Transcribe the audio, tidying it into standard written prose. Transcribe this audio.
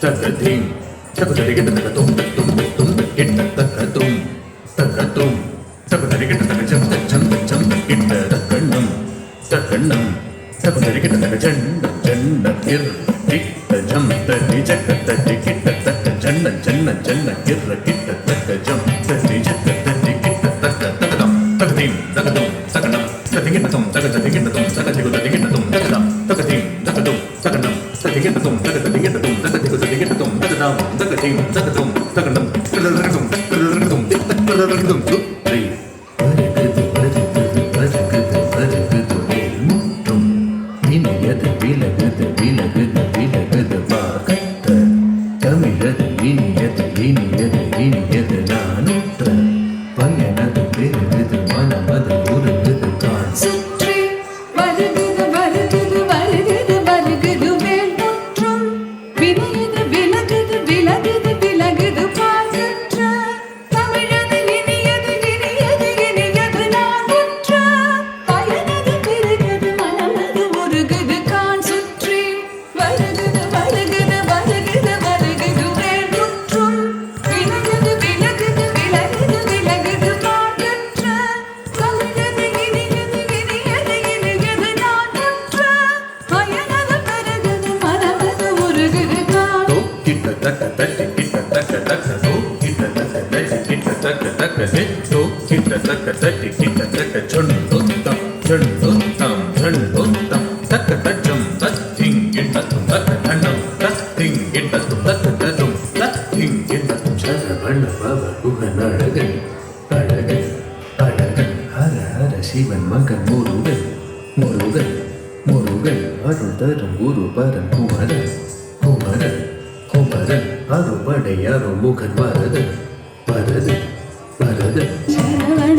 தகதீம் தகதரிகிட்ட தகதும் தத்தும் தத்தும் கிட்ட தகதும் தகதும் தகதரிகிட்ட தகஜம் தச்சம் தச்சம் கிட்ட தகண்ணம் தகண்ணம் தகதரிகிட்ட தகஜண்ட ஜண்ட கிர் கிட்ட ஜம் தரி ஜக்க தரி கிட்ட தக ஜண்ட ஜன்ன ஜன்ன கிர் கிட்ட தகஜம் தரி ஜக்க தரி கிட்ட தக தகதம் தகதீம் தகதும் தகண்ணம் தகதிகிட்டதும் தகதிகிட்டதும் தகதிகுததிகிட்டதும் தகதம் தகதீம் தகதும் தகண்ணம் தகதிகிட்டதும் தகதிகிட்டதும் தகதிகுததிகிட்டதும் தகதம் தகதீம் தகதும் தகண்ணம் தகதிகிட்டதும் தகதிகிட்டதும் தகதிகிட்டதும் துரி வருகுது வருகுது வருகுது வருகுது மேல் முற்றும் இனியது விலகுது விலகுது விலகுது வார்த்த தமிழது இனியது இனியது இனியது நானுற்ற பயனது பெருகுது மனமது உருகுது காண் சுற்றி வருகுது வருகுது வருகுது வருகுது மேல் முற்றும் வினையது விலகுது விலகுது விலகுது பாசற்ற தமிழது இனியது இனியது இனியது நானுற்ற பயனது பெருகுது மனமது உருகுது காண் சுற்றி வருகுது வருகுது வருகுது வருகுது மேல் முற்றும் வினையது விலகுது விலகுது விலகுது பாசற்ற தமிழது இனியது இனியது இனியது நானுற்ற பயனது பெருகுது மனமது உருகுது காண் கிட்ட தக்க தட்டி கிட்ட தக்க தக்க தோ கிட்ட தக்க தட்டி கிட்ட தக்க தக்க தோ கிட்ட தக்க தட்டி கிட்ட தக்க சொன்னொத்தம் சொன்னொத்தம் சொன்னொத்தம் தக்க தச்சம் தத்திங் கிட்டத்தும் தக்க தண்டம் தத்திங் கிட்டத்தும் தக்க தரும் தத்திங் கிட்டத்தும் சரவண பவ குகன் அழகன் அழகன் அழகன் ஹர ஹர சிவன் மகன் முருகன் முருகன் முருகன் அருள் தரும் குரு பரன் குமரன் குமரன் குமரன் அருபடை அருமுகன் வரதன் வரதன் வரதன் சரவண